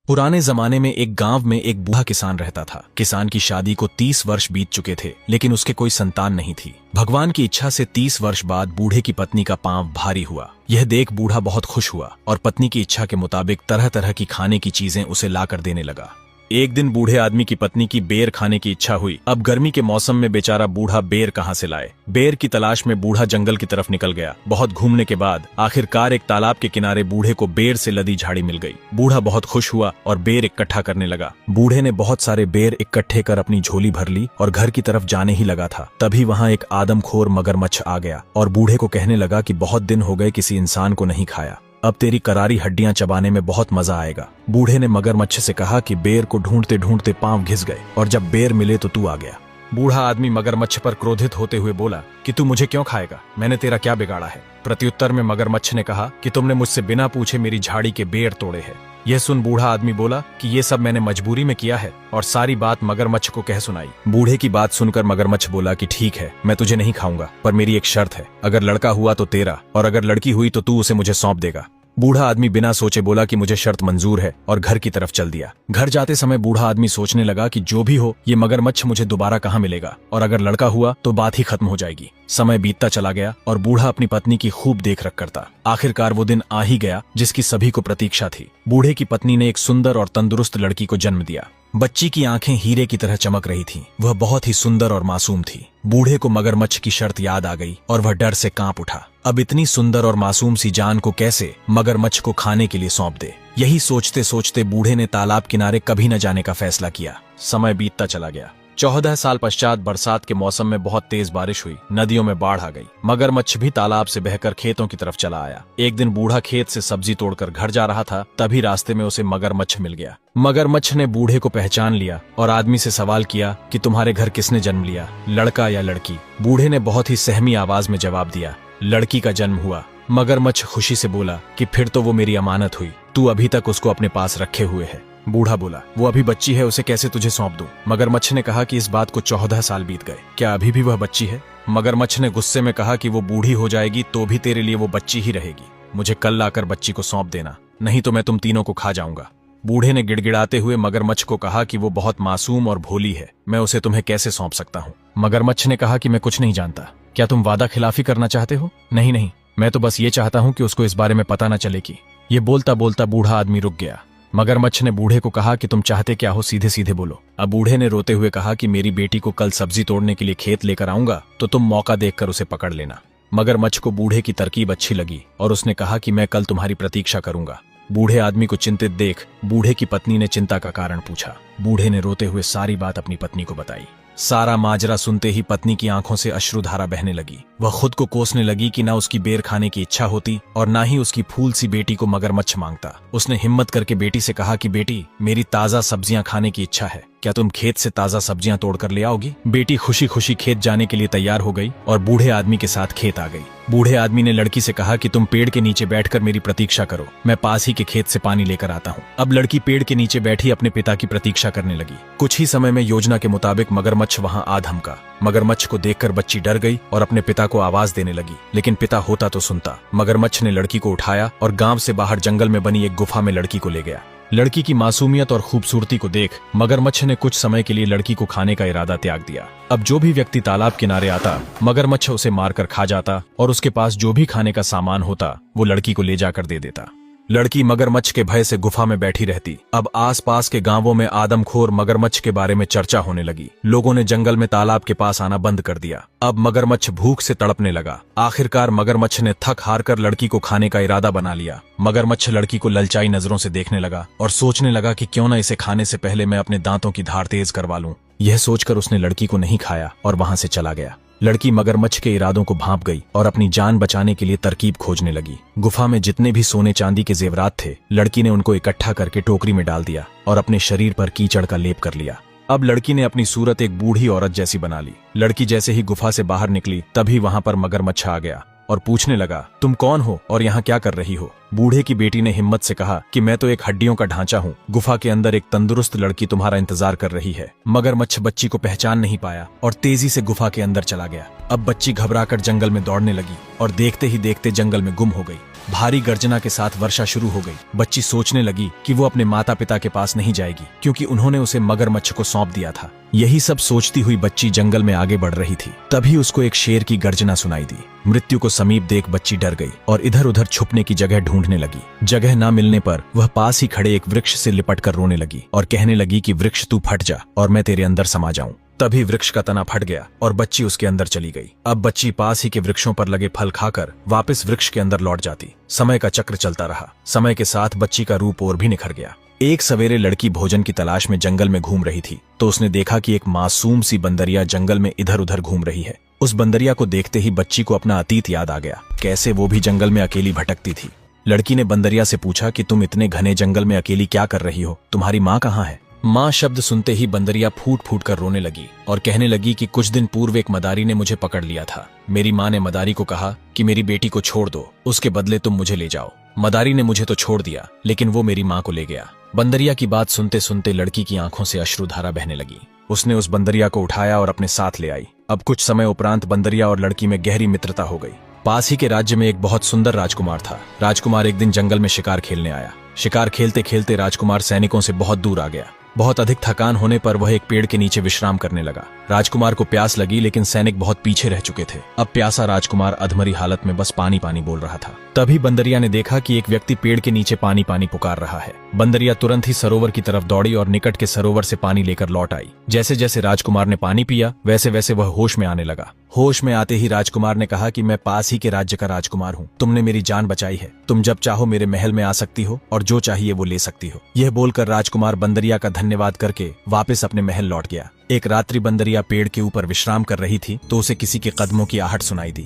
पुराने जमाने में एक गांव में एक बूढ़ा किसान रहता था। किसान की शादी को 30 वर्ष बीत चुके थे, लेकिन उसके कोई संतान नहीं थी। भगवान की इच्छा से 30 वर्ष बाद बूढ़े की पत्नी का पांव भारी हुआ। यह देख बूढ़ा बहुत खुश हुआ और पत्नी की इच्छा के मुताबिक तरह तरह की खाने की चीजें उसे लाकर देने लगा। एक दिन बूढ़े आदमी की पत्नी की बेर खाने की इच्छा हुई। अब गर्मी के मौसम में बेचारा बूढ़ा बेर कहां से लाए। बेर की तलाश में बूढ़ा जंगल की तरफ निकल गया। बहुत घूमने के बाद आखिरकार एक तालाब के किनारे बूढ़े को बेर से लदी झाड़ी मिल गई। बूढ़ा बहुत खुश हुआ और बेर इकट्ठा करने लगा। बूढ़े ने बहुत सारे बेर इकट्ठे कर अपनी झोली भर ली और घर की तरफ जाने ही लगा था। तभी वहां एक आदमखोर मगरमच्छ आ गया और बूढ़े को कहने लगा कि बहुत दिन हो गए किसी इंसान को नहीं खाया, अब तेरी करारी हड्डियां चबाने में बहुत मजा आएगा। बूढ़े ने मगरमच्छ से कहा कि बेर को ढूंढते ढूंढते पांव घिस गए और जब बेर मिले तो तू आ गया। बूढ़ा आदमी मगरमच्छ पर क्रोधित होते हुए बोला कि तू मुझे क्यों खाएगा, मैंने तेरा क्या बिगाड़ा है। प्रत्युत्तर में मगरमच्छ ने कहा कि तुमने मुझसे बिना पूछे मेरी झाड़ी के बेर तोड़े हैं। यह सुन बूढ़ा आदमी बोला कि ये सब मैंने मजबूरी में किया है और सारी बात मगरमच्छ को कह सुनाई। बूढ़े की बात सुनकर मगरमच्छ बोला कि ठीक है, मैं तुझे नहीं खाऊंगा, पर मेरी एक शर्त है, अगर लड़का हुआ तो तेरा और अगर लड़की हुई तो तू उसे मुझे सौंप देगा। बूढ़ा आदमी बिना सोचे बोला कि मुझे शर्त मंजूर है और घर की तरफ चल दिया। घर जाते समय बूढ़ा आदमी सोचने लगा कि जो भी हो ये मगरमच्छ मुझे दोबारा कहाँ मिलेगा और अगर लड़का हुआ तो बात ही खत्म हो जाएगी। समय बीतता चला गया और बूढ़ा अपनी पत्नी की खूब देख रख करता। आखिरकार वो दिन आ ही गया जिसकी सभी को प्रतीक्षा थी। बूढ़े की पत्नी ने एक सुंदर और तंदुरुस्त लड़की को जन्म दिया। बच्ची की आंखें हीरे की तरह चमक रही थीं। वह बहुत ही सुंदर और मासूम थी। बूढ़े को मगरमच्छ की शर्त याद आ गई और वह डर से कांप उठा। अब इतनी सुंदर और मासूम सी जान को कैसे मगरमच्छ को खाने के लिए सौंप दे। यही सोचते सोचते बूढ़े ने तालाब किनारे कभी न जाने का फैसला किया। समय बीतता चला गया। 14 साल पश्चात बरसात के मौसम में बहुत तेज बारिश हुई। नदियों में बाढ़ आ गई। मगरमच्छ भी तालाब से बहकर खेतों की तरफ चला आया। एक दिन बूढ़ा खेत से सब्जी तोड़कर घर जा रहा था, तभी रास्ते में उसे मगरमच्छ मिल गया। मगरमच्छ ने बूढ़े को पहचान लिया और आदमी से सवाल किया कि तुम्हारे घर किसने जन्म लिया, लड़का या लड़की। बूढ़े ने बहुत ही सहमी आवाज में जवाब दिया, लड़की का जन्म हुआ। मगरमच्छ खुशी से बोला कि फिर तो वो मेरी अमानत हुई, तू अभी तक उसको अपने पास रखे हुए है। बूढ़ा बोला, वो अभी बच्ची है, उसे कैसे तुझे सौंप दूं? मगरमच्छ ने कहा कि इस बात को 14 साल बीत गए, क्या अभी भी वह बच्ची है? मगरमच्छ ने गुस्से में कहा कि वो बूढ़ी हो जाएगी तो भी तेरे लिए वो बच्ची ही रहेगी। मुझे कल लाकर बच्ची को सौंप देना, नहीं तो मैं तुम तीनों को खा जाऊंगा। बूढ़े ने गिड़गिड़ाते हुए मगरमच्छ को कहा कि वो बहुत मासूम और भोली है, मैं उसे तुम्हें कैसे सौंप सकता हूँ। मगरमच्छ ने कहा कि मैं कुछ नहीं जानता, क्या तुम वादा खिलाफी करना चाहते हो? नहीं नहीं, मैं तो बस ये चाहता हूँ कि उसको इस बारे में पता न चले कि। ये बोलता बोलता बूढ़ा आदमी रुक गया। मगरमच्छ ने बूढ़े को कहा कि तुम चाहते क्या हो, सीधे सीधे बोलो। अब बूढ़े ने रोते हुए कहा कि मेरी बेटी को कल सब्जी तोड़ने के लिए खेत लेकर आऊंगा तो तुम मौका देखकर उसे पकड़ लेना। मगरमच्छ को बूढ़े की तरकीब अच्छी लगी और उसने कहा कि मैं कल तुम्हारी प्रतीक्षा करूंगा। बूढ़े आदमी को चिंतित देख बूढ़े की पत्नी ने चिंता का कारण पूछा। बूढ़े ने रोते हुए सारी बात अपनी पत्नी को बताई। सारा माजरा सुनते ही पत्नी की आंखों से अश्रुधारा बहने लगी। वह खुद को कोसने लगी कि ना उसकी बेर खाने की इच्छा होती और ना ही उसकी फूल सी बेटी को मगरमच्छ मांगता। उसने हिम्मत करके बेटी से कहा कि बेटी, मेरी ताजा सब्जियां खाने की इच्छा है, क्या तुम खेत से ताजा सब्जियां तोड़कर ले आओगी? बेटी खुशी खुशी खेत जाने के लिए तैयार हो गई और बूढ़े आदमी के साथ खेत आ गई। बूढ़े आदमी ने लड़की से कहा कि तुम पेड़ के नीचे बैठकर मेरी प्रतीक्षा करो, मैं पास ही के खेत से पानी लेकर आता हूँ। अब लड़की पेड़ के नीचे बैठी अपने पिता की प्रतीक्षा करने लगी। कुछ ही समय में योजना के मुताबिक मगरमच्छ वहां आ धमका। मगरमच्छ को देखकर बच्ची डर गई और अपने पिता को आवाज देने लगी, लेकिन पिता होता तो सुनता। मगरमच्छ ने लड़की को उठाया और गांव से बाहर जंगल में बनी एक गुफा में लड़की को ले गया। लड़की की मासूमियत और खूबसूरती को देख मगरमच्छ ने कुछ समय के लिए लड़की को खाने का इरादा त्याग दिया। अब जो भी व्यक्ति तालाब किनारे आता, मगरमच्छ उसे मारकर खा जाता और उसके पास जो भी खाने का सामान होता वो लड़की को ले जाकर दे देता। लड़की मगरमच्छ के भय से गुफा में बैठी रहती। अब आसपास के गांवों में आदमखोर मगरमच्छ के बारे में चर्चा होने लगी। लोगों ने जंगल में तालाब के पास आना बंद कर दिया। अब मगरमच्छ भूख से तड़पने लगा। आखिरकार मगरमच्छ ने थक हार कर लड़की को खाने का इरादा बना लिया। मगरमच्छ लड़की को ललचाई नजरों से देखने लगा और सोचने लगा कि क्यों न इसे खाने से पहले मैं अपने दांतों की धार तेज करवा लूं। यह सोचकर उसने लड़की को नहीं खाया और वहां से चला गया। लड़की मगरमच्छ के इरादों को भांप गई और अपनी जान बचाने के लिए तरकीब खोजने लगी। गुफा में जितने भी सोने चांदी के जेवरात थे, लड़की ने उनको इकट्ठा करके टोकरी में डाल दिया और अपने शरीर पर कीचड़ का लेप कर लिया। अब लड़की ने अपनी सूरत एक बूढ़ी औरत जैसी बना ली। लड़की जैसे ही गुफा से बाहर निकली तभी वहां पर मगरमच्छ आ गया और पूछने लगा, तुम कौन हो और यहाँ क्या कर रही हो? बूढ़े की बेटी ने हिम्मत से कहा कि मैं तो एक हड्डियों का ढांचा हूँ, गुफा के अंदर एक तंदुरुस्त लड़की तुम्हारा इंतजार कर रही है। मगरमच्छ बच्ची को पहचान नहीं पाया और तेजी से गुफा के अंदर चला गया। अब बच्ची घबराकर जंगल में दौड़ने लगी और देखते ही देखते जंगल में गुम हो गई। भारी गर्जना के साथ वर्षा शुरू हो गई। बच्ची सोचने लगी कि वो अपने माता पिता के पास नहीं जाएगी क्योंकि उन्होंने उसे मगरमच्छ को सौंप दिया था। यही सब सोचती हुई बच्ची जंगल में आगे बढ़ रही थी। तभी उसको एक शेर की गर्जना सुनाई दी। मृत्यु को समीप देख बच्ची डर गई और इधर उधर छुपने की जगह ढूंढने लगी। जगह न मिलने पर वह पास ही खड़े एक वृक्ष से लिपट कर रोने लगी और कहने लगी कि वृक्ष तू फट जा और मैं तेरे अंदर समा जाऊं। तभी वृक्ष का तना फट गया और बच्ची उसके अंदर चली गई। अब बच्ची पास ही के वृक्षों पर लगे फल खाकर वापस वृक्ष के अंदर लौट जाती। समय का चक्र चलता रहा। समय के साथ बच्ची का रूप और भी निखर गया। एक सवेरे लड़की भोजन की तलाश में जंगल में घूम रही थी तो उसने देखा कि एक मासूम सी बंदरिया जंगल में इधर उधर घूम रही है। उस बंदरिया को देखते ही बच्ची को अपना अतीत याद आ गया, कैसे वो भी जंगल में अकेली भटकती थी। लड़की ने बंदरिया से पूछा कि तुम इतने घने जंगल में अकेली क्या कर रही हो, तुम्हारी माँ कहाँ है? माँ शब्द सुनते ही बंदरिया फूट फूट कर रोने लगी और कहने लगी कि कुछ दिन पूर्व एक मदारी ने मुझे पकड़ लिया था। मेरी माँ ने मदारी को कहा कि मेरी बेटी को छोड़ दो, उसके बदले तुम मुझे ले जाओ। मदारी ने मुझे तो छोड़ दिया लेकिन वो मेरी माँ को ले गया। बंदरिया की बात सुनते सुनते लड़की की आंखों से अश्रुधारा बहने लगी। उसने उस बंदरिया को उठाया और अपने साथ ले आई। अब कुछ समय उपरांत बंदरिया और लड़की में गहरी मित्रता हो गई। पास ही के राज्य में एक बहुत सुंदर राजकुमार था। राजकुमार एक दिन जंगल में शिकार खेलने आया। शिकार खेलते खेलते राजकुमार सैनिकों से बहुत दूर आ गया। बहुत अधिक थकान होने पर वह एक पेड़ के नीचे विश्राम करने लगा। राजकुमार को प्यास लगी लेकिन सैनिक बहुत पीछे रह चुके थे। अब प्यासा राजकुमार अधमरी हालत में बस पानी पानी बोल रहा था। तभी बंदरिया ने देखा कि एक व्यक्ति पेड़ के नीचे पानी पानी पुकार रहा है। बंदरिया तुरंत ही सरोवर की तरफ दौड़ी और निकट के सरोवर से पानी लेकर लौट आई। जैसे जैसे राजकुमार ने पानी पिया वैसे वैसे वह होश में आने लगा। होश में आते ही राजकुमार ने कहा कि मैं पास ही के राज्य का राजकुमार हूँ, तुमने मेरी जान बचाई है, तुम जब चाहो मेरे महल में आ सकती हो और जो चाहिए वो ले सकती हो। यह बोलकर राजकुमार बंदरिया का धन्यवाद करके वापस अपने महल लौट गया। एक रात्रि बंदरिया पेड़ के ऊपर विश्राम कर रही थी तो उसे किसी के कदमों की आहट सुनाई दी।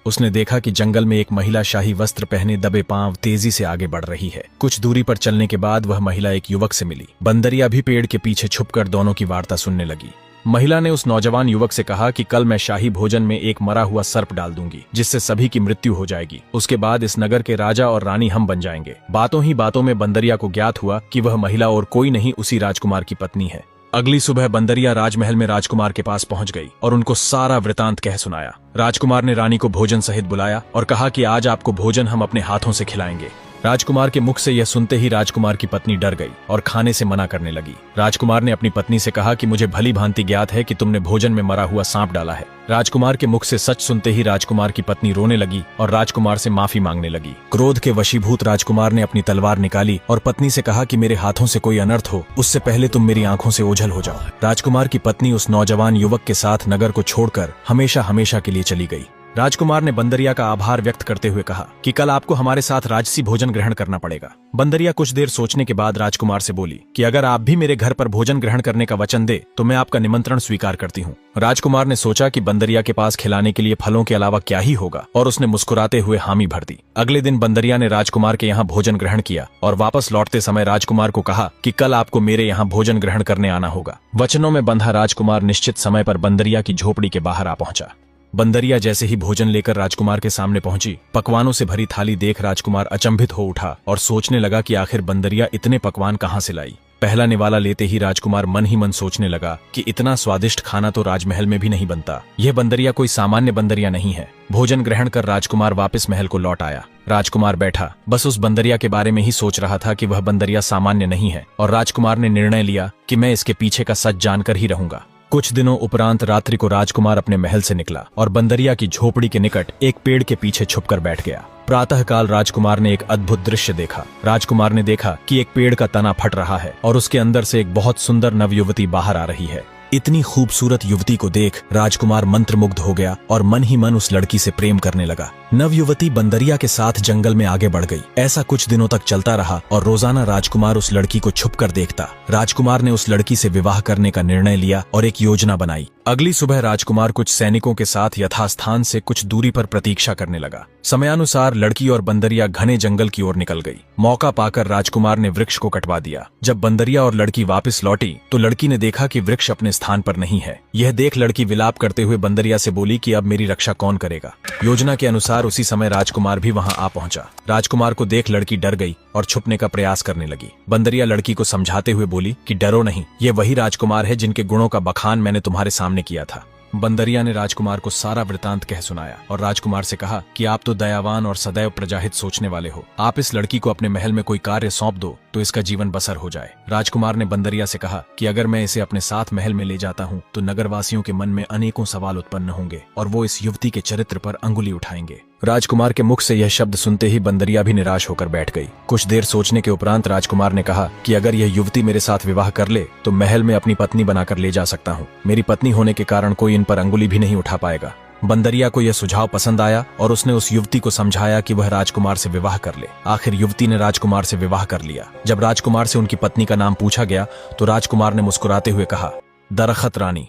उसने देखा कि जंगल में एक महिला शाही वस्त्र पहने दबे पांव तेजी से आगे बढ़ रही है। कुछ दूरी पर चलने के बाद वह महिला एक युवक से मिली। बंदरिया भी पेड़ के पीछे छुपकर दोनों की वार्ता सुनने लगी। महिला ने उस नौजवान युवक से कहा कि कल मैं शाही भोजन में एक मरा हुआ सर्प डाल दूंगी जिससे सभी की मृत्यु हो जाएगी। उसके बाद इस नगर के राजा और रानी हम बन जाएंगे। बातों ही बातों में बंदरिया को ज्ञात हुआ कि वह महिला और कोई नहीं उसी राजकुमार की पत्नी है। अगली सुबह बंदरिया राजमहल में राजकुमार के पास पहुंच गई और उनको सारा वृतांत कह सुनाया। राजकुमार ने रानी को भोजन सहित बुलाया और कहा कि आज आपको भोजन हम अपने हाथों से खिलाएंगे। राजकुमार के मुख से यह सुनते ही राजकुमार की पत्नी डर गई और खाने से मना करने लगी। राजकुमार ने अपनी पत्नी से कहा कि मुझे भली भांति ज्ञात है कि तुमने भोजन में मरा हुआ सांप डाला है। राजकुमार के मुख से सच सुनते ही राजकुमार की पत्नी रोने लगी और राजकुमार से माफी मांगने लगी। क्रोध के वशीभूत राजकुमार ने अपनी तलवार निकाली और पत्नी से कहा कि मेरे हाथों से कोई अनर्थ हो उससे पहले तुम मेरी आंखों से ओझल हो जाओ। राजकुमार की पत्नी उस नौजवान युवक के साथ नगर को छोड़कर हमेशा हमेशा के लिए चली गई। राजकुमार ने बंदरिया का आभार व्यक्त करते हुए कहा कि कल आपको हमारे साथ राजसी भोजन ग्रहण करना पड़ेगा। बंदरिया कुछ देर सोचने के बाद राजकुमार से बोली कि अगर आप भी मेरे घर पर भोजन ग्रहण करने का वचन दे तो मैं आपका निमंत्रण स्वीकार करती हूँ। राजकुमार ने सोचा कि बंदरिया के पास खिलाने के लिए फलों के अलावा क्या ही होगा और उसने मुस्कुराते हुए हामी भर दी। अगले दिन बंदरिया ने राजकुमार के यहाँ भोजन ग्रहण किया और वापस लौटते समय राजकुमार को कहा कि कल आपको मेरे यहाँ भोजन ग्रहण करने आना होगा। वचनों में बंधा राजकुमार निश्चित समय पर बंदरिया की झोपड़ी के बाहर आ पहुंचा। बंदरिया जैसे ही भोजन लेकर राजकुमार के सामने पहुंची, पकवानों से भरी थाली देख राजकुमार अचंभित हो उठा और सोचने लगा कि आखिर बंदरिया इतने पकवान कहां से लाई। पहला निवाला लेते ही राजकुमार मन ही मन सोचने लगा कि इतना स्वादिष्ट खाना तो राजमहल में भी नहीं बनता। यह बंदरिया कोई सामान्य बंदरिया नहीं है। भोजन ग्रहण कर राजकुमार वापस महल को लौट आया। राजकुमार बैठा बस उस बंदरिया के बारे में ही सोच रहा था कि वह बंदरिया सामान्य नहीं है और राजकुमार ने निर्णय लिया कि मैं इसके पीछे का सच जानकर ही रहूंगा। कुछ दिनों उपरांत रात्रि को राजकुमार अपने महल से निकला और बंदरिया की झोपड़ी के निकट एक पेड़ के पीछे छुपकर बैठ गया। प्रातःकाल राजकुमार ने एक अद्भुत दृश्य देखा। राजकुमार ने देखा कि एक पेड़ का तना फट रहा है और उसके अंदर से एक बहुत सुंदर नवयुवती बाहर आ रही है। इतनी खूबसूरत युवती को देख राजकुमार मंत्रमुग्ध हो गया और मन ही मन उस लड़की से प्रेम करने लगा। नवयुवती बंदरिया के साथ जंगल में आगे बढ़ गई। ऐसा कुछ दिनों तक चलता रहा और रोजाना राजकुमार उस लड़की को छुपकर देखता। राजकुमार ने उस लड़की से विवाह करने का निर्णय लिया और एक योजना बनाई। अगली सुबह राजकुमार कुछ सैनिकों के साथ यथास्थान से कुछ दूरी पर प्रतीक्षा करने लगा। समयानुसार लड़की और बंदरिया घने जंगल की ओर निकल गई। मौका पाकर राजकुमार ने वृक्ष को कटवा दिया। जब बंदरिया और लड़की वापस लौटी तो लड़की ने देखा कि वृक्ष अपने स्थान पर नहीं है। यह देख लड़की विलाप करते हुए बंदरिया से बोली कि अब मेरी रक्षा कौन करेगा। योजना के अनुसार उसी समय राजकुमार भी वहां आ पहुंचा। राजकुमार को देख लड़की डर गई और छुपने का प्रयास करने लगी। बंदरिया लड़की को समझाते हुए बोली कि डरो नहीं, ये वही राजकुमार है जिनके गुणों का बखान मैंने तुम्हारे सामने किया था। बंदरिया ने राजकुमार को सारा वृतांत कह सुनाया और राजकुमार से कहा कि आप तो दयावान और सदैव प्रजाहित सोचने वाले हो। आप इस लड़की को अपने महल में कोई कार्य सौंप दो तो इसका जीवन बसर हो जाए। राजकुमार ने बंदरिया से कहा कि अगर मैं इसे अपने साथ महल में ले जाता हूँ तो नगरवासियों के मन में अनेकों सवाल उत्पन्न होंगे और वो इस युवती के चरित्र पर अंगुली उठाएंगे। राजकुमार के मुख से यह शब्द सुनते ही बंदरिया भी निराश होकर बैठ गई। कुछ देर सोचने के उपरांत राजकुमार ने कहा कि अगर यह युवती मेरे साथ विवाह कर ले तो महल में अपनी पत्नी बनाकर ले जा सकता हूँ। मेरी पत्नी होने के कारण कोई इन पर अंगुली भी नहीं उठा पाएगा। बंदरिया को यह सुझाव पसंद आया और उसने उस युवती को समझाया कि वह राजकुमार से विवाह कर ले। आखिर युवती ने राजकुमार से विवाह कर लिया। जब राजकुमार से उनकी पत्नी का नाम पूछा गया तो राजकुमार ने मुस्कुराते हुए कहा, दरखत रानी।